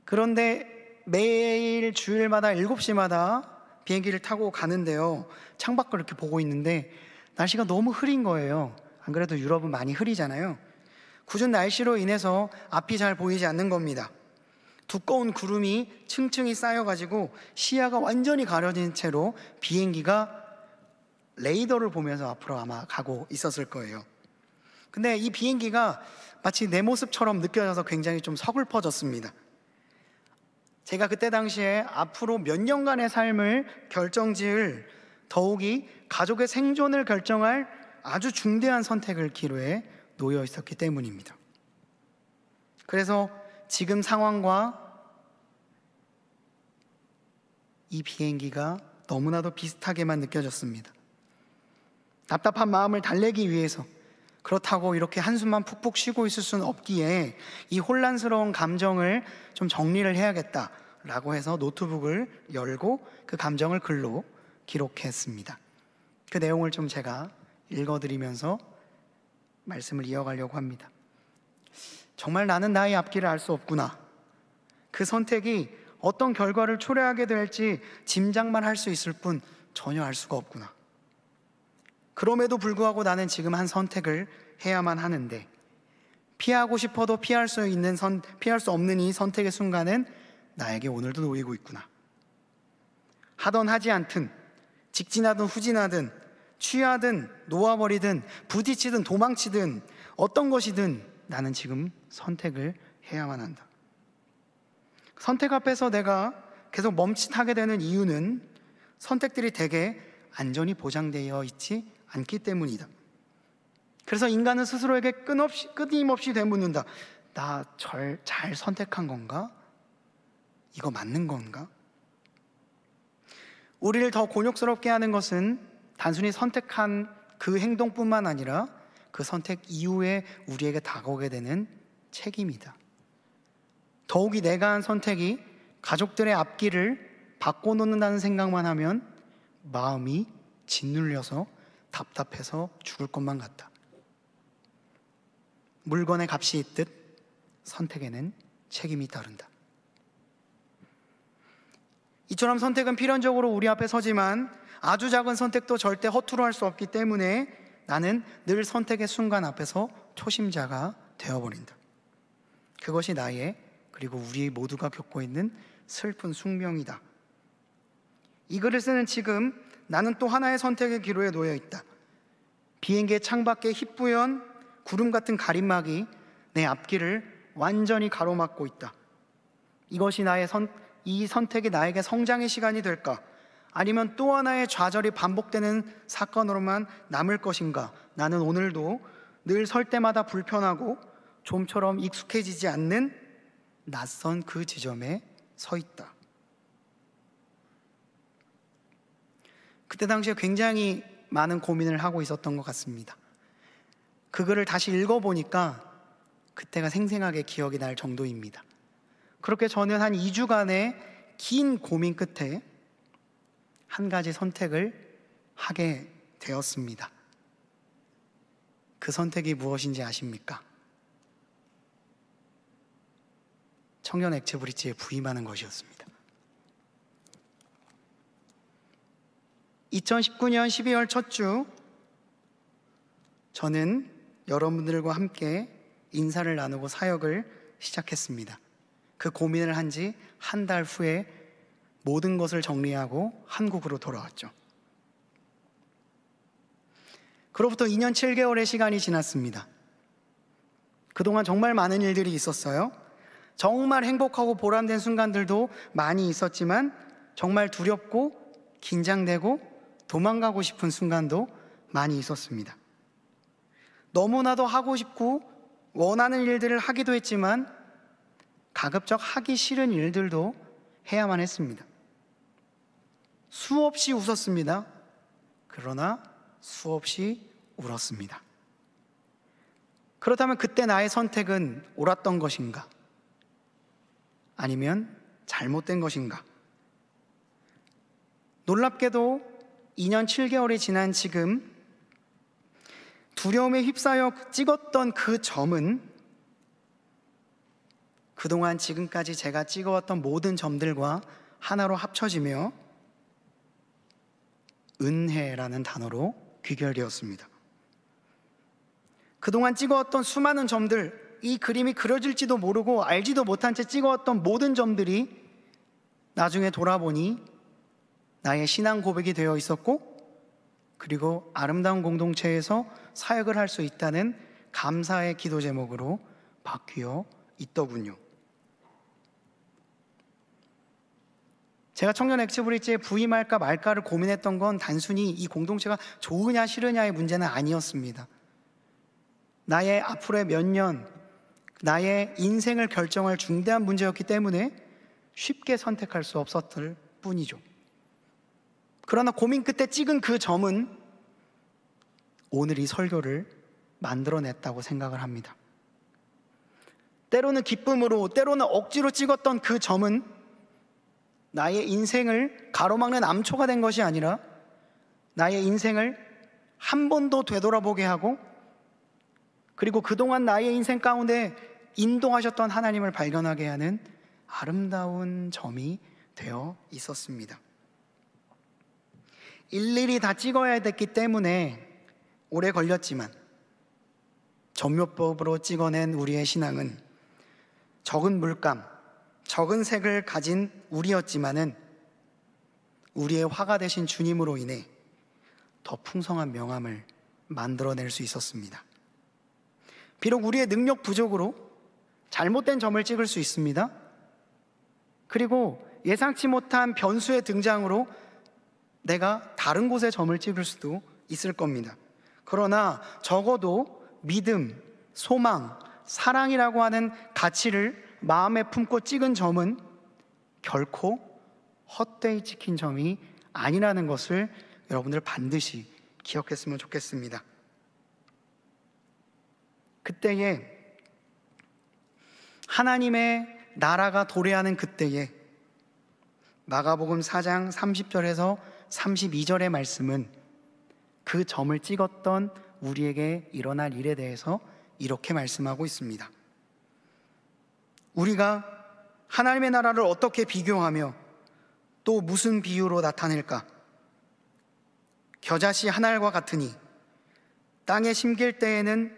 그런데 매일 주일마다 7시마다 비행기를 타고 가는데요, 창밖을 이렇게 보고 있는데 날씨가 너무 흐린 거예요. 안 그래도 유럽은 많이 흐리잖아요. 궂은 날씨로 인해서 앞이 잘 보이지 않는 겁니다. 두꺼운 구름이 층층이 쌓여가지고 시야가 완전히 가려진 채로 비행기가 레이더를 보면서 앞으로 아마 가고 있었을 거예요. 근데 이 비행기가 마치 내 모습처럼 느껴져서 굉장히 좀 서글퍼졌습니다. 제가 그때 당시에 앞으로 몇 년간의 삶을 결정지을, 더욱이 가족의 생존을 결정할 아주 중대한 선택을 기로에 놓여 있었기 때문입니다. 그래서 지금 상황과 이 비행기가 너무나도 비슷하게만 느껴졌습니다. 답답한 마음을 달래기 위해서, 그렇다고 이렇게 한숨만 푹푹 쉬고 있을 수는 없기에 이 혼란스러운 감정을 좀 정리를 해야겠다라고 해서 노트북을 열고 그 감정을 글로 기록했습니다. 그 내용을 좀 제가 읽어드리면서 말씀을 이어가려고 합니다. 정말 나는 나의 앞길을 알 수 없구나. 그 선택이 어떤 결과를 초래하게 될지 짐작만 할 수 있을 뿐 전혀 알 수가 없구나. 그럼에도 불구하고 나는 지금 한 선택을 해야만 하는데, 피하고 싶어도 피할 수 없는 이 선택의 순간은 나에게 오늘도 놓이고 있구나. 하던 하지 않든, 직진하든 후진하든, 취하든 놓아버리든, 부딪히든 도망치든, 어떤 것이든 나는 지금 선택을 해야만 한다. 선택 앞에서 내가 계속 멈칫하게 되는 이유는 선택들이 대개 안전이 보장되어 있지 않기 때문이다. 그래서 인간은 스스로에게 끊임없이 되묻는다. 나 잘 선택한 건가? 이거 맞는 건가? 우리를 더 곤욕스럽게 하는 것은 단순히 선택한 그 행동뿐만 아니라 그 선택 이후에 우리에게 다가오게 되는 책임이다. 더욱이 내가 한 선택이 가족들의 앞길을 바꿔놓는다는 생각만 하면 마음이 짓눌려서 답답해서 죽을 것만 같다. 물건의 값이 있듯 선택에는 책임이 따른다. 이처럼 선택은 필연적으로 우리 앞에 서지만 아주 작은 선택도 절대 허투루 할 수 없기 때문에 나는 늘 선택의 순간 앞에서 초심자가 되어버린다. 그것이 나의, 그리고 우리 모두가 겪고 있는 슬픈 숙명이다. 이 글을 쓰는 지금 나는 또 하나의 선택의 기로에 놓여 있다. 비행기의 창밖에 희뿌연 구름 같은 가림막이 내 앞길을 완전히 가로막고 있다. 이것이 이 선택이 나에게 성장의 시간이 될까? 아니면 또 하나의 좌절이 반복되는 사건으로만 남을 것인가? 나는 오늘도 늘 설 때마다 불편하고 좀처럼 익숙해지지 않는 낯선 그 지점에 서 있다. 그때 당시에 굉장히 많은 고민을 하고 있었던 것 같습니다. 그 글을 다시 읽어보니까 그때가 생생하게 기억이 날 정도입니다. 그렇게 저는 한 2주간의 긴 고민 끝에 한 가지 선택을 하게 되었습니다. 그 선택이 무엇인지 아십니까? 청년 엑츠브리지에 부임하는 것이었습니다. 2019년 12월 첫 주, 저는 여러분들과 함께 인사를 나누고 사역을 시작했습니다. 그 고민을 한 지 한 달 후에 모든 것을 정리하고 한국으로 돌아왔죠. 그로부터 2년 7개월의 시간이 지났습니다. 그동안 정말 많은 일들이 있었어요. 정말 행복하고 보람된 순간들도 많이 있었지만 정말 두렵고 긴장되고 도망가고 싶은 순간도 많이 있었습니다. 너무나도 하고 싶고 원하는 일들을 하기도 했지만 가급적 하기 싫은 일들도 해야만 했습니다. 수없이 웃었습니다. 그러나 수없이 울었습니다. 그렇다면 그때 나의 선택은 옳았던 것인가? 아니면 잘못된 것인가? 놀랍게도 2년 7개월이 지난 지금 두려움에 휩싸여 찍었던 그 점은 그동안 지금까지 제가 찍어왔던 모든 점들과 하나로 합쳐지며 은혜라는 단어로 귀결되었습니다. 그동안 찍어왔던 수많은 점들, 이 그림이 그려질지도 모르고 알지도 못한 채 찍어왔던 모든 점들이 나중에 돌아보니 나의 신앙 고백이 되어 있었고, 그리고 아름다운 공동체에서 사역을 할 수 있다는 감사의 기도 제목으로 바뀌어 있더군요. 제가 청년 엑스브릿지에 부임할까 말까를 고민했던 건 단순히 이 공동체가 좋으냐 싫으냐의 문제는 아니었습니다. 나의 앞으로의 몇 년, 나의 인생을 결정할 중대한 문제였기 때문에 쉽게 선택할 수 없었을 뿐이죠. 그러나 고민 끝에 찍은 그 점은 오늘 이 설교를 만들어냈다고 생각을 합니다. 때로는 기쁨으로, 때로는 억지로 찍었던 그 점은 나의 인생을 가로막는 암초가 된 것이 아니라 나의 인생을 한 번 더 되돌아보게 하고, 그리고 그동안 나의 인생 가운데 인도하셨던 하나님을 발견하게 하는 아름다운 점이 되어 있었습니다. 일일이 다 찍어야 됐기 때문에 오래 걸렸지만 점묘법으로 찍어낸 우리의 신앙은 적은 물감, 적은 색을 가진 우리였지만은 우리의 화가 되신 주님으로 인해 더 풍성한 명암을 만들어낼 수 있었습니다. 비록 우리의 능력 부족으로 잘못된 점을 찍을 수 있습니다. 그리고 예상치 못한 변수의 등장으로 내가 다른 곳에 점을 찍을 수도 있을 겁니다. 그러나 적어도 믿음, 소망, 사랑이라고 하는 가치를 마음에 품고 찍은 점은 결코 헛되이 찍힌 점이 아니라는 것을 여러분들 반드시 기억했으면 좋겠습니다. 그때에 하나님의 나라가 도래하는 그때에 마가복음 4장 30절에서 32절의 말씀은 그 점을 찍었던 우리에게 일어날 일에 대해서 이렇게 말씀하고 있습니다. 우리가 하나님의 나라를 어떻게 비교하며 또 무슨 비유로 나타낼까? 겨자씨 한 알과 같으니 땅에 심길 때에는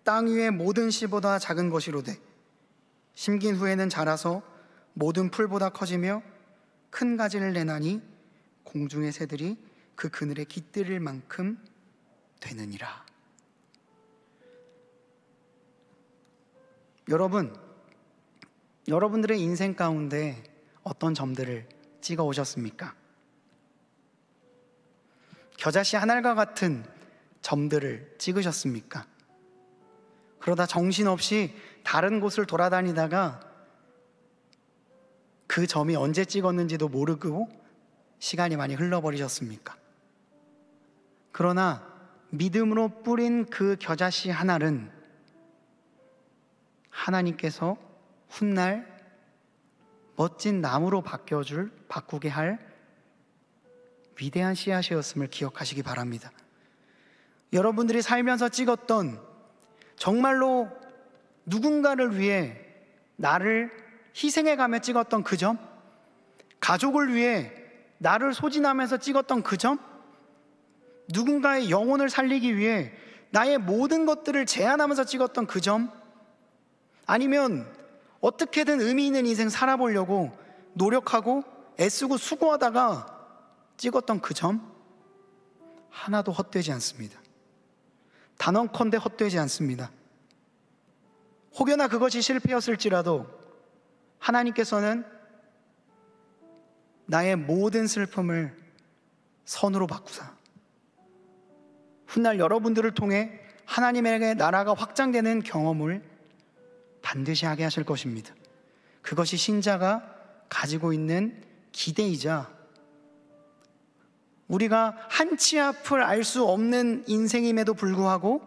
땅 위의 모든 씨보다 작은 것이로되 심긴 후에는 자라서 모든 풀보다 커지며 큰 가지를 내나니 공중의 새들이 그 그늘에 깃들일 만큼 되느니라. 여러분들의 인생 가운데 어떤 점들을 찍어 오셨습니까? 겨자씨 한 알과 같은 점들을 찍으셨습니까? 그러다 정신없이 다른 곳을 돌아다니다가 그 점이 언제 찍었는지도 모르고 시간이 많이 흘러버리셨습니까? 그러나 믿음으로 뿌린 그 겨자씨 한 알은 하나님께서 훗날 멋진 나무로 바꾸게 할 위대한 씨앗이었음을 기억하시기 바랍니다. 여러분들이 살면서 찍었던, 정말로 누군가를 위해 나를 희생해가며 찍었던 그 점, 가족을 위해 나를 소진하면서 찍었던 그 점, 누군가의 영혼을 살리기 위해 나의 모든 것들을 제한하면서 찍었던 그 점, 아니면 어떻게든 의미 있는 인생 살아보려고 노력하고 애쓰고 수고하다가 찍었던 그 점, 하나도 헛되지 않습니다. 단언컨대 헛되지 않습니다. 혹여나 그것이 실패였을지라도 하나님께서는 나의 모든 슬픔을 선으로 바꾸사 훗날 여러분들을 통해 하나님의 나라가 확장되는 경험을 반드시 하게 하실 것입니다. 그것이 신자가 가지고 있는 기대이자 우리가 한치 앞을 알 수 없는 인생임에도 불구하고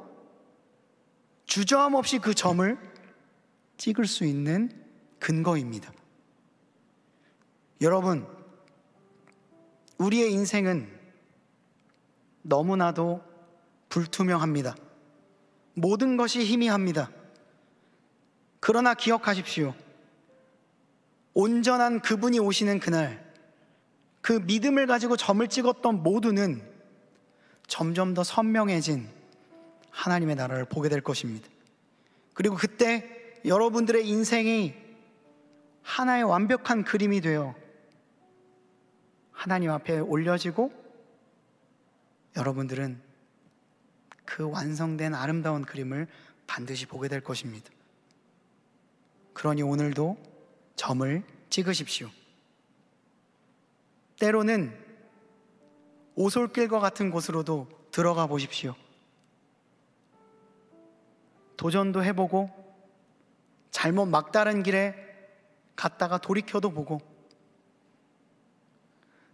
주저함 없이 그 점을 찍을 수 있는 근거입니다. 여러분, 우리의 인생은 너무나도 불투명합니다. 모든 것이 희미합니다. 그러나 기억하십시오. 온전한 그분이 오시는 그날, 그 믿음을 가지고 점을 찍었던 모두는 점점 더 선명해진 하나님의 나라를 보게 될 것입니다. 그리고 그때 여러분들의 인생이 하나의 완벽한 그림이 되어 하나님 앞에 올려지고 여러분들은 그 완성된 아름다운 그림을 반드시 보게 될 것입니다. 그러니 오늘도 점을 찍으십시오. 때로는 오솔길과 같은 곳으로도 들어가 보십시오. 도전도 해보고 잘못 막다른 길에 갔다가 돌이켜도 보고,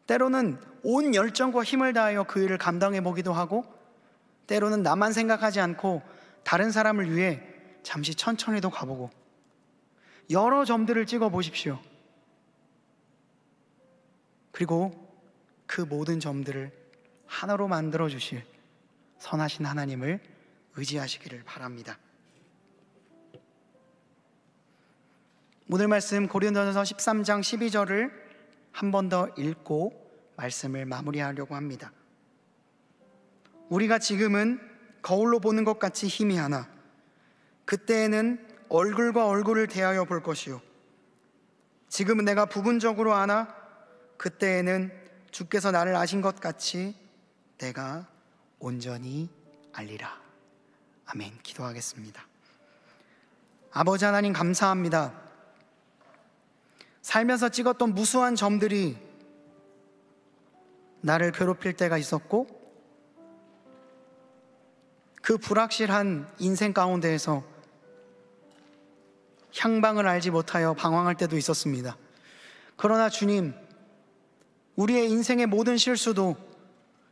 때로는 온 열정과 힘을 다하여 그 일을 감당해 보기도 하고, 때로는 나만 생각하지 않고 다른 사람을 위해 잠시 천천히도 가보고, 여러 점들을 찍어 보십시오. 그리고 그 모든 점들을 하나로 만들어 주실 선하신 하나님을 의지하시기를 바랍니다. 오늘 말씀 고린도전서 13장 12절을 한 번 더 읽고 말씀을 마무리하려고 합니다. 우리가 지금은 거울로 보는 것 같이 희미하나 그때에는 얼굴과 얼굴을 대하여 볼 것이요, 지금은 내가 부분적으로 아나 그때에는 주께서 나를 아신 것 같이 내가 온전히 알리라. 아멘. 기도하겠습니다. 아버지 하나님, 감사합니다. 살면서 찍었던 무수한 점들이 나를 괴롭힐 때가 있었고, 그 불확실한 인생 가운데에서 향방을 알지 못하여 방황할 때도 있었습니다. 그러나 주님, 우리의 인생의 모든 실수도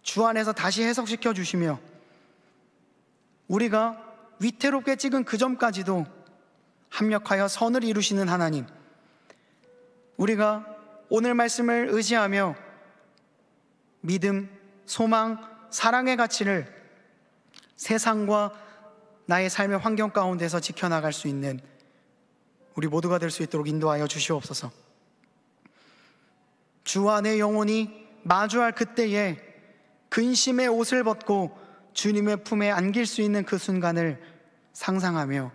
주 안에서 다시 해석시켜 주시며, 우리가 위태롭게 찍은 그 점까지도 합력하여 선을 이루시는 하나님, 우리가 오늘 말씀을 의지하며 믿음, 소망, 사랑의 가치를 세상과 나의 삶의 환경 가운데서 지켜나갈 수 있는 우리 모두가 될 수 있도록 인도하여 주시옵소서. 주와 내 영혼이 마주할 그때에 근심의 옷을 벗고 주님의 품에 안길 수 있는 그 순간을 상상하며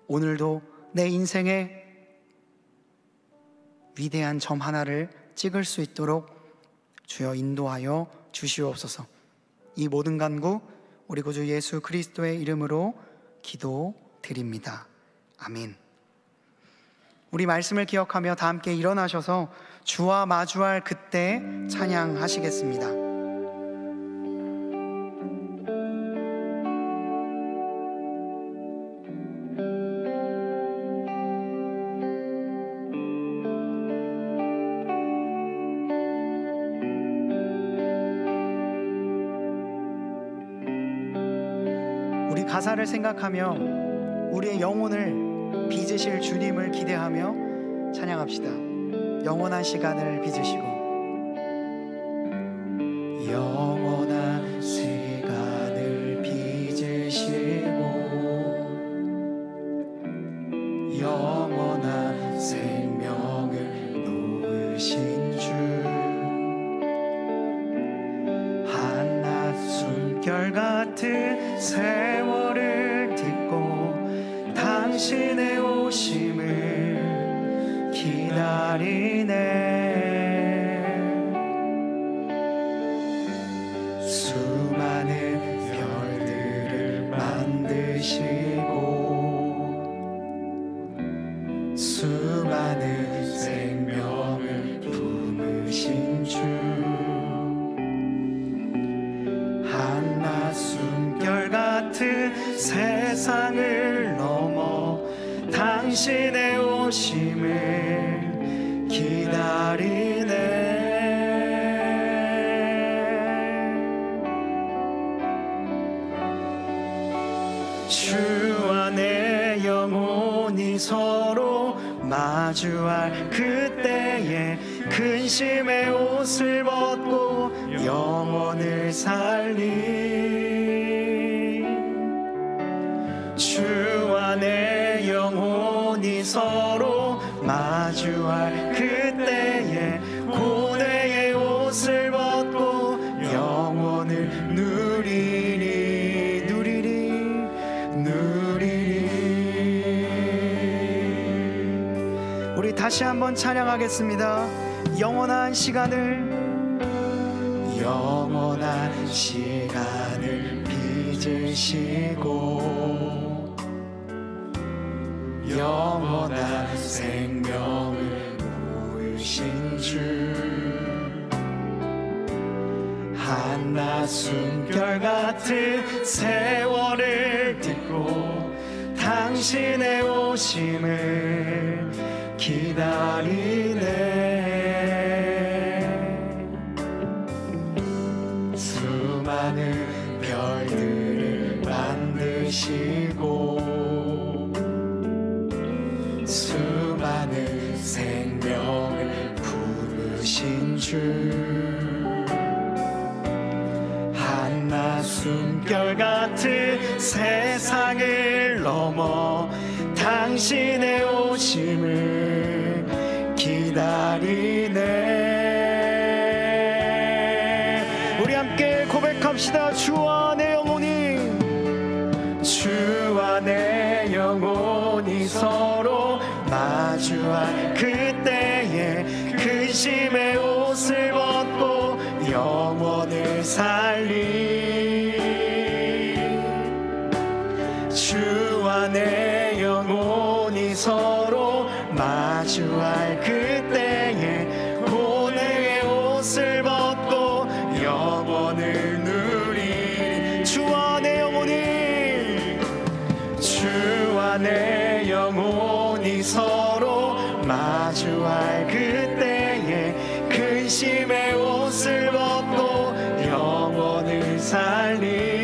오늘도 내 인생에 위대한 점 하나를 찍을 수 있도록 주여 인도하여 주시옵소서. 이 모든 간구 우리 구주 예수 그리스도의 이름으로 기도드립니다. 아멘. 우리 말씀을 기억하며 다 함께 일어나셔서 주와 마주할 그때 찬양하시겠습니다. 우리 가사를 생각하며 우리의 영혼을 빚으실 주님을 기대하며 찬양합시다. 영원한 시간을 빚으시고 영원한 시간을 빚으시고 영원한 생명을 놓으신 주, 한낮 숨결 같은 세월을 딛고 당신의 오심을 기다리네. 수많은 별들을 만드시고 수많은 생명을 품으신 주, 한낮 숨결 같은 세상을 넘어 당신의 오심을 기다리네. 주와 내 영혼이 서로 마주할 그때에 때에 근심의 옷을 벗고 영혼을 살리. 주와 내 영혼이 서로 마주할 그때에 고뇌의 옷을 벗고 영혼을 누리리 누리리 누리리. 우리 다시 한번 찬양하겠습니다. 영원한 시간을 빚으시고 영원한 생명을 모으신 주, 한낮 숨결 같은 세월을 딛고 당신의 오심을 기다리네. 수많은 별들을 만드시고 수많은 생명을 부르신 주, 한낮 숨결 같은 세상을 넘어 당신의 오심을 기다리네. 우리 함께 고백합시다. 주와 내 영혼이, 주와 내 영혼이 서로 마주할 그때에 근심의 옷을 벗고 영혼을 살리. 주와 내 영혼이 서로 마주할 그때에 고뇌의 옷을 벗고 영혼을 누리. 주와 내 영혼이, 주와 내 영혼이 서로 마주할 그때에 근심의 옷을 벗고 영혼을 살리.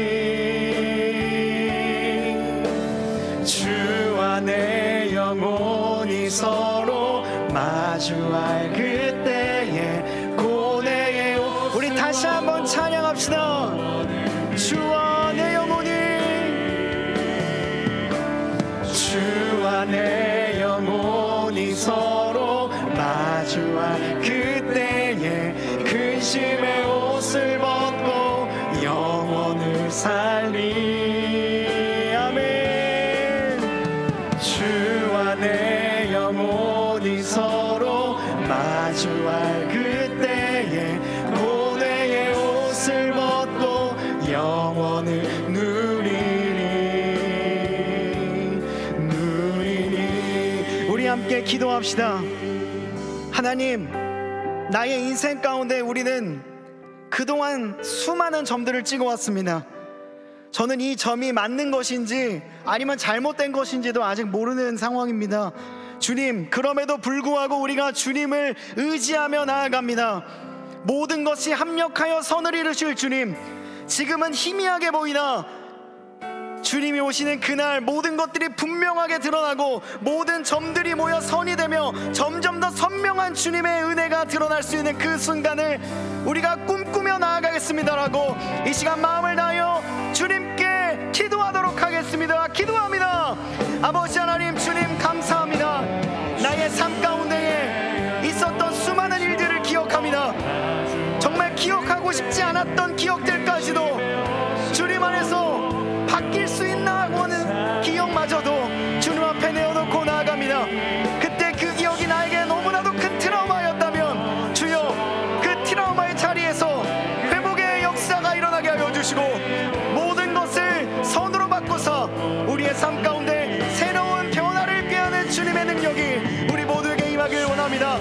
주와 내 영혼이 서로 마주할 그때에 고뇌의 옷. 우리 다시 한번 찬양합시다. 주와 내 영혼이, 주와 내 영혼이 서로 마주할 그때에 근심의 옷을 벗고 영혼을 살리. 아멘. 주와 내 영혼이 서로 마주할 그때에 고뇌의 옷을 벗고 영혼을 누리리 누리리. 우리 함께 기도합시다. 하나님, 나의 인생 가운데 우리는 그동안 수많은 점들을 찍어왔습니다. 저는 이 점이 맞는 것인지 아니면 잘못된 것인지도 아직 모르는 상황입니다. 주님, 그럼에도 불구하고 우리가 주님을 의지하며 나아갑니다. 모든 것이 합력하여 선을 이루실 주님, 지금은 희미하게 보이나 주님이 오시는 그날 모든 것들이 분명하게 드러나고 모든 점들이 모여 선이 되며 점점 더 선명한 주님의 은혜가 드러날 수 있는 그 순간을 우리가 꿈꾸며 나아가겠습니다라고 이 시간 마음을 다하여 주님께 기도하도록 하겠습니다. 기도합니다. 아버지 하나님, 주님 감사합니다. 나의 삶 가운데에 있었던 수많은 일들을 기억합니다. 정말 기억하고 싶지 않았던 기억들까지도 주님 안에서 바뀔 수 있나 하는 기억마저도 주님 앞에 내어놓고 나아갑니다. 그때 그 기억이 나에게 너무나도 큰 트라우마였다면 주여, 그 트라우마의 자리에서 회복의 역사가 일어나게 하여 주시고 모든 것을 선으로 바꿔서 우리의 삶 가운데 새로운 변화를 꾀하는 주님의 능력이 우리 모두에게 임하길 원합니다.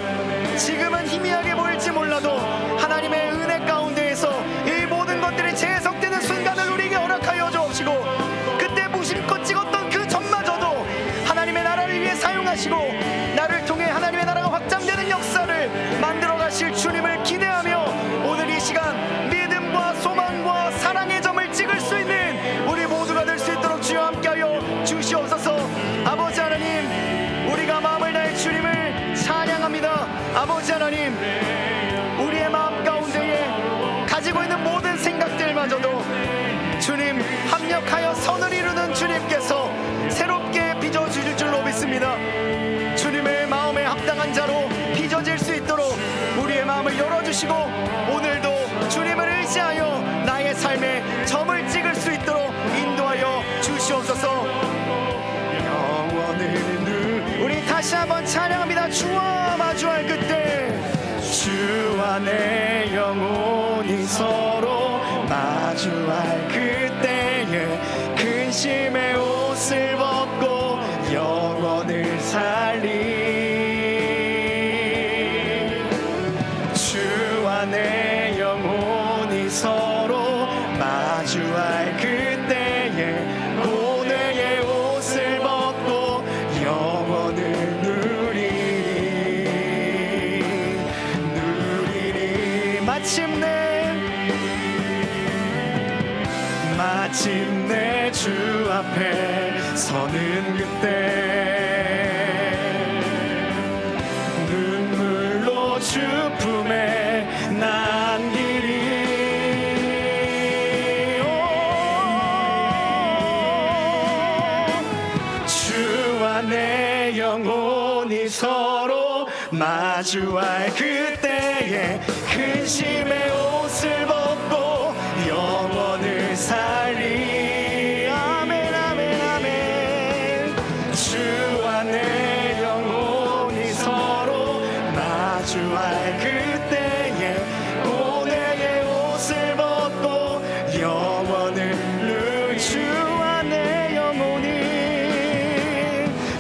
지금은 희미하게 보일지 몰라도 하나님의 은혜 가운데에서 이 모든 것들이 재해석되는 순간을 우리에게 허락하여 주옵시고 그때 무심코 찍었던 그 점마저도 하나님의 나라를 위해 사용하시고 나를 통해 하나님의 나라가 확장되는 역사를 만들어 가실 주님을 기대하며 오늘 이 시간 믿음과 소망과 사랑의 점을 찍을 수 있는 우리 모두가 될 수 있도록 주여 함께하여 주시옵소서. 아버지 하나님, 우리가 마음을 다해 주님을 찬양합니다. 아버지 하나님, 주님, 우리의 마음 가운데에 가지고 있는 모든 생각들마저도 주님 합력하여 선을 이루는 주님께서 새롭게 빚어주실 줄로 믿습니다. 주님의 마음에 합당한 자로 빚어질 수 있도록 우리의 마음을 열어주시고, 오늘도 주님을 의지하여 나의 삶에 점을 찍을 수 있도록 인도하여 주시옵소서. 우리 다시 한번 찬양합니다. 주와 마주할 그때, 주와 내 영혼이 서로 마주할 그때에 근심의 옷을 벗고 영혼을 살리. 주와 내 영혼이 서로 마주할 그때에 고뇌의 옷을 벗고 영원을 누리리. 마침내 주 앞에 서는 그때 눈물로 주 품에 남기리. 주와 내 영혼이 서로 마주할 그때에 근심의 옷을 벗고 영원을 살리. 아멘 아멘 아멘. 주와 내 영혼이 서로 마주할 그때에 고뇌의 옷을 벗고 영원을 누리.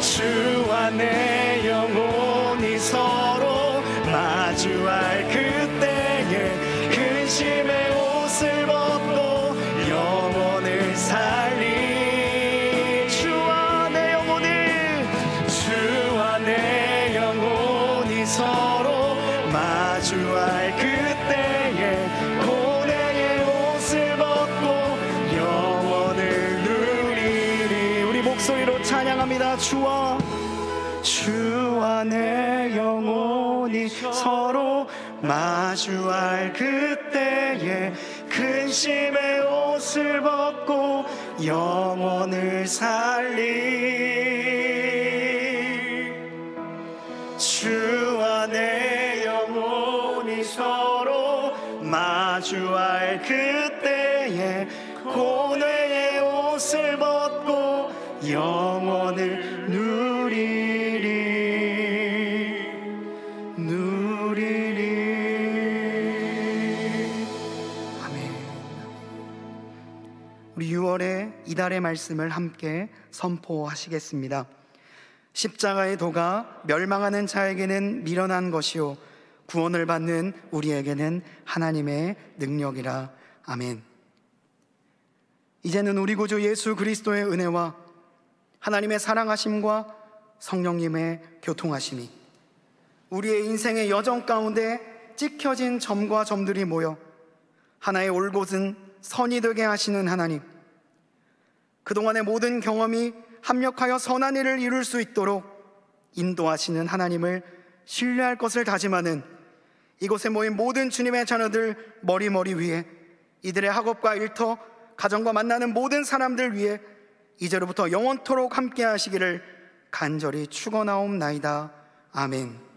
주와 내 영혼이 서로 마주할 그때에 근심의 옷을 벗고 영혼을 살리. 주와 내 영혼이 서로 마주할 그때에 고뇌의 옷을 벗고 영혼을 누리리. 우리 목소리로 찬양합니다. 주와 내 영혼이 서로 마주할 그때에 근심의 옷을 벗고 영혼을 살리. 주와 내 영혼이 서로 마주할 그때에 고뇌의 옷을 벗고 영혼을 누리리. 아멘. 우리 6월에 이달의 말씀을 함께 선포하시겠습니다. 십자가의 도가 멸망하는 자에게는 미련한 것이요 구원을 받는 우리에게는 하나님의 능력이라. 아멘. 이제는 우리 구주 예수 그리스도의 은혜와 하나님의 사랑하심과 성령님의 교통하심이 우리의 인생의 여정 가운데 찍혀진 점과 점들이 모여 하나의 올곧은 선이 되게 하시는 하나님, 그동안의 모든 경험이 합력하여 선한 일을 이룰 수 있도록 인도하시는 하나님을 신뢰할 것을 다짐하는 이곳에 모인 모든 주님의 자녀들 머리 위에, 이들의 학업과 일터, 가정과 만나는 모든 사람들 위해 이제로부터 영원토록 함께 하시기를 간절히 축원하옵나이다. 아멘.